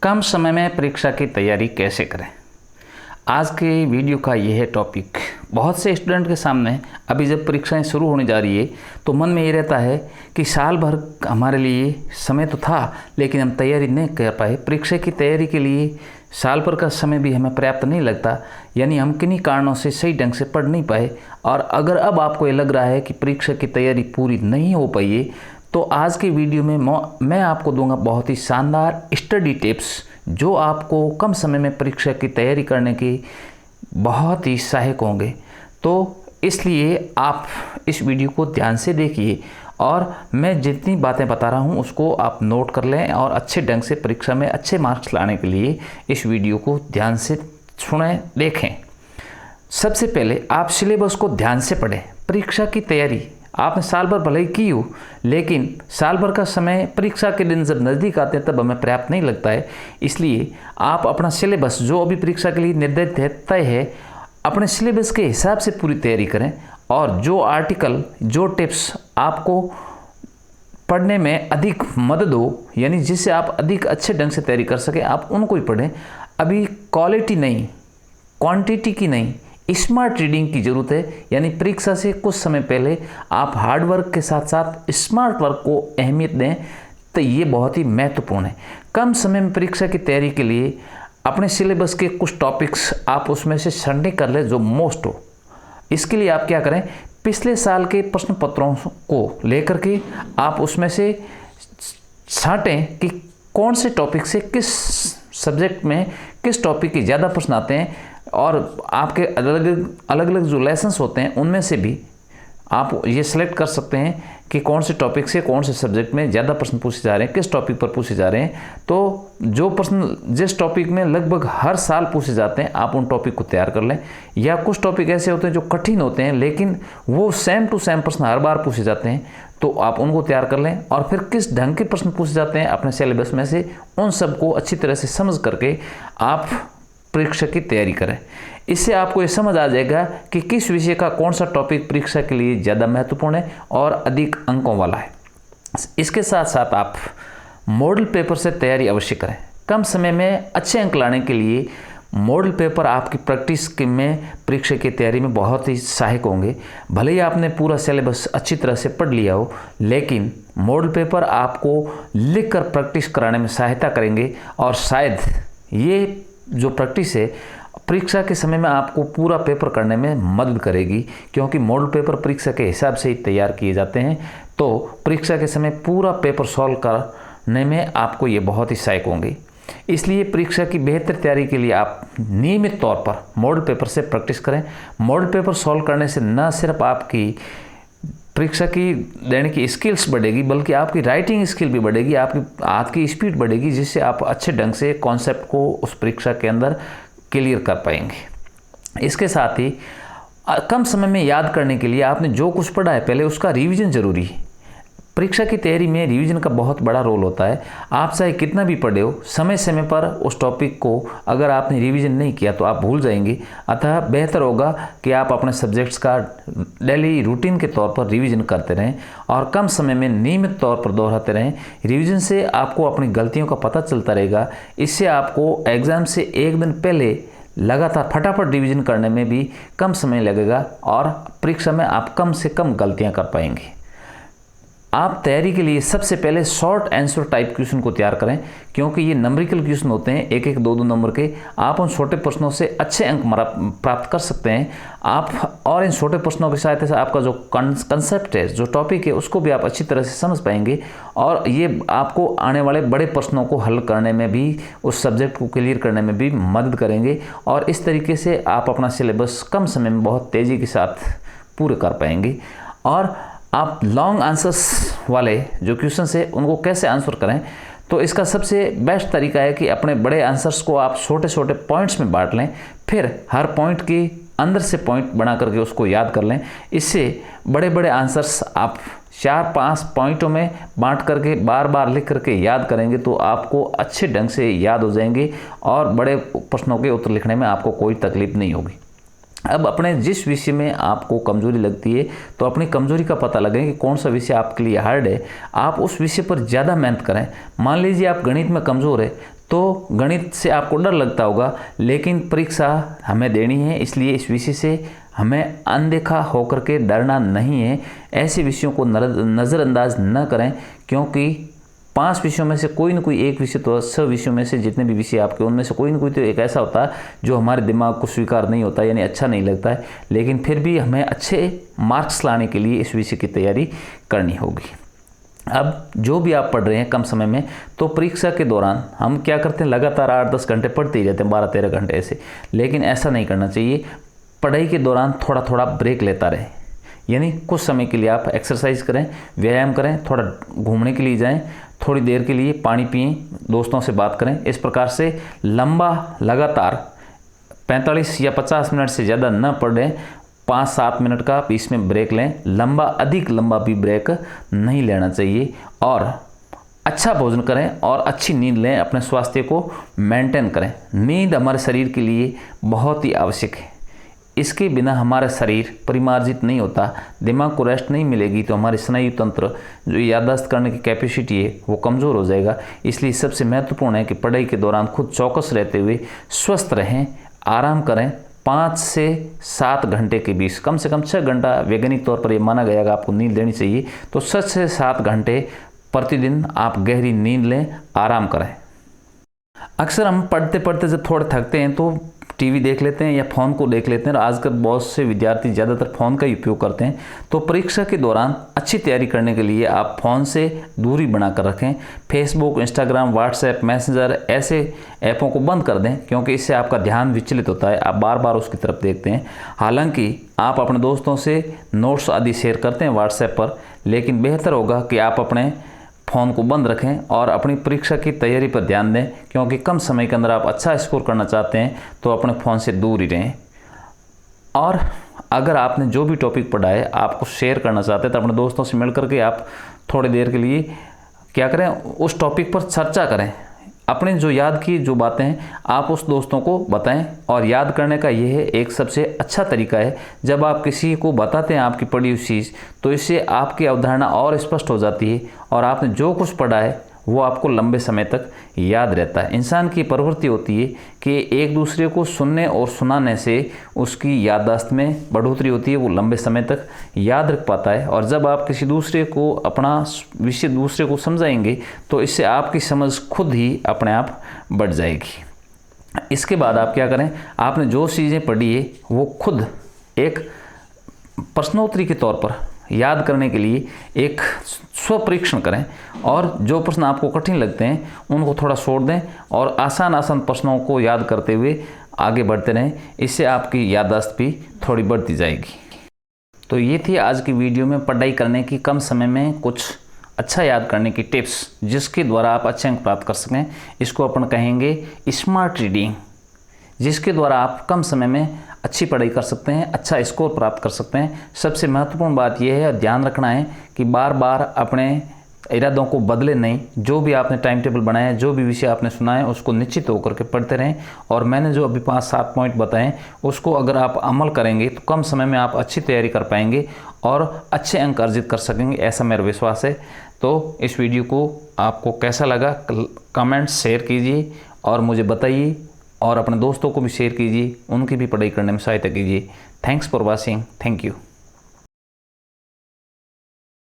कम समय में परीक्षा की तैयारी कैसे करें। आज के वीडियो का यह टॉपिक बहुत से स्टूडेंट के सामने अभी जब परीक्षाएं शुरू होने जा रही है तो मन में ये रहता है कि साल भर हमारे लिए समय तो था लेकिन हम तैयारी नहीं कर पाए। परीक्षा की तैयारी के लिए साल भर का समय भी हमें पर्याप्त नहीं लगता, यानी हम किन्हीं कारणों से सही ढंग से पढ़ नहीं पाए। और अगर अब आपको ये लग रहा है कि परीक्षा की तैयारी पूरी नहीं हो पाई है तो आज की वीडियो में मैं आपको दूंगा बहुत ही शानदार स्टडी टिप्स जो आपको कम समय में परीक्षा की तैयारी करने की बहुत ही सहायक होंगे। तो इसलिए आप इस वीडियो को ध्यान से देखिए और मैं जितनी बातें बता रहा हूं उसको आप नोट कर लें और अच्छे ढंग से परीक्षा में अच्छे मार्क्स लाने के लिए इस वीडियो को ध्यान से सुनें, देखें। सबसे पहले आप सिलेबस को ध्यान से पढ़ें। परीक्षा की तैयारी आपने साल भर भले ही की हो, लेकिन साल भर का समय परीक्षा के दिन जब नज़दीक आते हैं तब हमें पर्याप्त नहीं लगता है। इसलिए आप अपना सिलेबस जो अभी परीक्षा के लिए निर्धारित है, तय है, अपने सिलेबस के हिसाब से पूरी तैयारी करें और जो आर्टिकल, जो टिप्स आपको पढ़ने में अधिक मदद हो, यानी जिससे आप अधिक अच्छे ढंग से तैयारी कर सकें, आप उनको ही पढ़ें। अभी क्वालिटी नहीं, क्वांटिटी की नहीं, स्मार्ट रीडिंग की ज़रूरत है। यानी परीक्षा से कुछ समय पहले आप हार्ड वर्क के साथ साथ स्मार्ट वर्क को अहमियत दें, तो ये बहुत ही महत्वपूर्ण है। कम समय में परीक्षा की तैयारी के लिए अपने सिलेबस के कुछ टॉपिक्स आप उसमें से छांटनी कर लें जो मोस्ट हो। इसके लिए आप क्या करें, पिछले साल के प्रश्न पत्रों को लेकर के आप उसमें से छांटें कि कौन से टॉपिक से किस सब्जेक्ट में किस टॉपिक के ज़्यादा प्रश्न आते हैं और आपके अलग अलग जो लेसन्स होते हैं उनमें से भी आप ये सिलेक्ट कर सकते हैं कि कौन से टॉपिक से कौन से सब्जेक्ट में ज़्यादा प्रश्न पूछे जा रहे हैं, किस टॉपिक पर पूछे जा रहे हैं। तो जो प्रश्न जिस टॉपिक में लगभग हर साल पूछे जाते हैं आप उन टॉपिक को तैयार कर लें। या कुछ टॉपिक ऐसे होते हैं जो कठिन होते हैं लेकिन वो सेम टू सेम प्रश्न हर बार पूछे जाते हैं, तो आप उनको तैयार कर लें। और फिर किस ढंग के प्रश्न पूछे जाते हैं अपने सिलेबस में से उन सबको अच्छी तरह से समझ करके आप परीक्षा की तैयारी करें। इससे आपको ये समझ आ जाएगा कि किस विषय का कौन सा टॉपिक परीक्षा के लिए ज़्यादा महत्वपूर्ण है और अधिक अंकों वाला है। इसके साथ साथ आप मॉडल पेपर से तैयारी अवश्य करें। कम समय में अच्छे अंक लाने के लिए मॉडल पेपर आपकी प्रैक्टिस में परीक्षा की तैयारी में बहुत ही सहायक होंगे। भले ही आपने पूरा सिलेबस अच्छी तरह से पढ़ लिया हो, लेकिन मॉडल पेपर आपको लिख कर प्रैक्टिस कराने में सहायता करेंगे और शायद ये जो प्रैक्टिस है परीक्षा के समय में आपको पूरा पेपर करने में मदद करेगी, क्योंकि मॉडल पेपर परीक्षा के हिसाब से ही तैयार किए जाते हैं। तो परीक्षा के समय पूरा पेपर सॉल्व करने में आपको ये बहुत ही सहायक होंगे। इसलिए परीक्षा की बेहतर तैयारी के लिए आप नियमित तौर पर मॉडल पेपर से प्रैक्टिस करें। मॉडल पेपर सॉल्व करने से न सिर्फ आपकी परीक्षा की देने की स्किल्स बढ़ेगी बल्कि आपकी राइटिंग स्किल भी बढ़ेगी, आपकी हाथ की स्पीड बढ़ेगी, जिससे आप अच्छे ढंग से कॉन्सेप्ट को उस परीक्षा के अंदर क्लियर कर पाएंगे। इसके साथ ही कम समय में याद करने के लिए आपने जो कुछ पढ़ा है पहले उसका रिवीजन जरूरी है। परीक्षा की तैयारी में रिवीजन का बहुत बड़ा रोल होता है। आप चाहे कितना भी पढ़े हो, समय समय पर उस टॉपिक को अगर आपने रिवीजन नहीं किया तो आप भूल जाएंगे। अतः बेहतर होगा कि आप अपने सब्जेक्ट्स का डेली रूटीन के तौर पर रिवीजन करते रहें और कम समय में नियमित तौर पर दोहराते रहें। रिवीजन से आपको अपनी गलतियों का पता चलता रहेगा। इससे आपको एग्ज़ाम से एक दिन पहले लगातार फटाफट रिवीजन करने में भी कम समय लगेगा और परीक्षा में आप कम से कम गलतियाँ कर पाएंगे। आप तैयारी के लिए सबसे पहले शॉर्ट आंसर टाइप क्वेश्चन को तैयार करें, क्योंकि ये नंबरिकल क्वेश्चन होते हैं, एक एक दो दो नंबर के। आप उन छोटे प्रश्नों से अच्छे अंक प्राप्त कर सकते हैं। आप और इन छोटे प्रश्नों की सहायता से आपका जो कंसेप्ट है, जो टॉपिक है, उसको भी आप अच्छी तरह से समझ पाएंगे और ये आपको आने वाले बड़े प्रश्नों को हल करने में भी, उस सब्जेक्ट को क्लियर करने में भी मदद करेंगे। और इस तरीके से आप अपना सिलेबस कम समय में बहुत तेज़ी के साथ पूरे कर पाएंगे। और आप लॉन्ग आंसर्स वाले जो क्वेश्चन है उनको कैसे आंसर करें, तो इसका सबसे बेस्ट तरीका है कि अपने बड़े आंसर्स को आप छोटे छोटे पॉइंट्स में बांट लें, फिर हर पॉइंट के अंदर से पॉइंट बना करके उसको याद कर लें। इससे बड़े बड़े आंसर्स आप 4-5 पॉइंटों में बांट करके बार बार लिख करके याद करेंगे तो आपको अच्छे ढंग से याद हो जाएंगे और बड़े प्रश्नों के उत्तर लिखने में आपको कोई तकलीफ नहीं होगी। अब अपने जिस विषय में आपको कमजोरी लगती है तो अपनी कमजोरी का पता लगाएं कि कौन सा विषय आपके लिए हार्ड है। आप उस विषय पर ज़्यादा मेहनत करें। मान लीजिए आप गणित में कमज़ोर है तो गणित से आपको डर लगता होगा, लेकिन परीक्षा हमें देनी है, इसलिए इस विषय से हमें अनदेखा होकर के डरना नहीं है। ऐसे विषयों को नज़रअंदाज न करें, क्योंकि 5 विषयों में से कोई न कोई एक विषय, तो 6 विषयों में से जितने भी विषय आपके, उनमें से कोई न कोई तो एक ऐसा होता है जो हमारे दिमाग को स्वीकार नहीं होता, यानी अच्छा नहीं लगता है, लेकिन फिर भी हमें अच्छे मार्क्स लाने के लिए इस विषय की तैयारी करनी होगी। अब जो भी आप पढ़ रहे हैं कम समय में, तो परीक्षा के दौरान हम क्या करते हैं, लगातार 8-10 घंटे पढ़ते ही रहते हैं, 12-13 घंटे ऐसे, लेकिन ऐसा नहीं करना चाहिए। पढ़ाई के दौरान थोड़ा थोड़ा ब्रेक लेता रहे, यानी कुछ समय के लिए आप एक्सरसाइज करें, व्यायाम करें, थोड़ा घूमने के लिए जाएं, थोड़ी देर के लिए पानी पिएं, दोस्तों से बात करें। इस प्रकार से लंबा लगातार 45 या 50 मिनट से ज़्यादा न पढ़ें, 5-7 मिनट का बीच में ब्रेक लें। लंबा, अधिक लंबा भी ब्रेक नहीं लेना चाहिए, और अच्छा भोजन करें और अच्छी नींद लें, अपने स्वास्थ्य को मेंटेन करें। नींद हमारे शरीर के लिए बहुत ही आवश्यक है, इसके बिना हमारा शरीर परिमार्जित नहीं होता। दिमाग को रेस्ट नहीं मिलेगी तो हमारे स्नायु तंत्र, जो याददाश्त करने की कैपेसिटी है, वो कमज़ोर हो जाएगा। इसलिए सबसे महत्वपूर्ण है कि पढ़ाई के दौरान खुद चौकस रहते हुए स्वस्थ रहें, आराम करें। 5 से 7 घंटे के बीच, कम से कम 6 घंटा वैज्ञानिक तौर पर ये माना गया कि आपको नींद लेनी चाहिए, तो 6 से 7 घंटे प्रतिदिन आप गहरी नींद लें, आराम करें। अक्सर हम पढ़ते पढ़ते जब थोड़े थकते हैं तो टीवी देख लेते हैं या फ़ोन को देख लेते हैं, और आजकल बहुत से विद्यार्थी ज़्यादातर फ़ोन का ही उपयोग करते हैं। तो परीक्षा के दौरान अच्छी तैयारी करने के लिए आप फ़ोन से दूरी बना कर रखें। फेसबुक, इंस्टाग्राम, व्हाट्सएप, मैसेंजर ऐसे ऐपों को बंद कर दें, क्योंकि इससे आपका ध्यान विचलित होता है, आप बार बार उसकी तरफ देखते हैं। हालांकि आप अपने दोस्तों से नोट्स आदि शेयर करते हैं व्हाट्सएप पर, लेकिन बेहतर होगा कि आप अपने फ़ोन को बंद रखें और अपनी परीक्षा की तैयारी पर ध्यान दें, क्योंकि कम समय के अंदर आप अच्छा स्कोर करना चाहते हैं तो अपने फ़ोन से दूर ही रहें। और अगर आपने जो भी टॉपिक पढ़ा है आपको शेयर करना चाहते हैं, तो अपने दोस्तों से मिल करके आप थोड़ी देर के लिए क्या करें, उस टॉपिक पर चर्चा करें। अपने जो याद की जो बातें हैं आप उस दोस्तों को बताएं, और याद करने का यह एक सबसे अच्छा तरीका है। जब आप किसी को बताते हैं आपकी पढ़ी हुई चीज़, तो इससे आपकी अवधारणा और स्पष्ट हो जाती है, और आपने जो कुछ पढ़ा है वो आपको लंबे समय तक याद रहता है। इंसान की प्रवृत्ति होती है कि एक दूसरे को सुनने और सुनाने से उसकी याददाश्त में बढ़ोतरी होती है, वो लंबे समय तक याद रख पाता है। और जब आप किसी दूसरे को अपना विषय दूसरे को समझाएंगे तो इससे आपकी समझ खुद ही अपने आप बढ़ जाएगी। इसके बाद आप क्या करें, आपने जो चीज़ें पढ़ी है वो खुद एक प्रश्नोत्तरी के तौर पर याद करने के लिए एक स्वपरीक्षण करें, और जो प्रश्न आपको कठिन लगते हैं उनको थोड़ा छोड़ दें, और आसान प्रश्नों को याद करते हुए आगे बढ़ते रहें। इससे आपकी याददाश्त भी थोड़ी बढ़ती जाएगी। तो ये थी आज की वीडियो में पढ़ाई करने की कम समय में कुछ अच्छा याद करने की टिप्स, जिसके द्वारा आप अच्छे अंक प्राप्त कर सकें। इसको अपन कहेंगे स्मार्ट रीडिंग, जिसके द्वारा आप कम समय में अच्छी पढ़ाई कर सकते हैं, अच्छा स्कोर प्राप्त कर सकते हैं। सबसे महत्वपूर्ण बात यह है और ध्यान रखना है कि बार बार अपने इरादों को बदले नहीं। जो भी आपने टाइम टेबल बनाया है, जो भी विषय आपने सुना है, उसको निश्चित होकर के पढ़ते रहें। और मैंने जो अभी 5-7 पॉइंट बताएं, उसको अगर आप अमल करेंगे तो कम समय में आप अच्छी तैयारी कर पाएंगे और अच्छे अंक अर्जित कर सकेंगे, ऐसा मेरा विश्वास है। तो इस वीडियो को आपको कैसा लगा, कमेंट शेयर कीजिए और मुझे बताइए, और अपने दोस्तों को भी शेयर कीजिए, उनकी भी पढ़ाई करने में सहायता कीजिए। Thanks for watching. Thank you.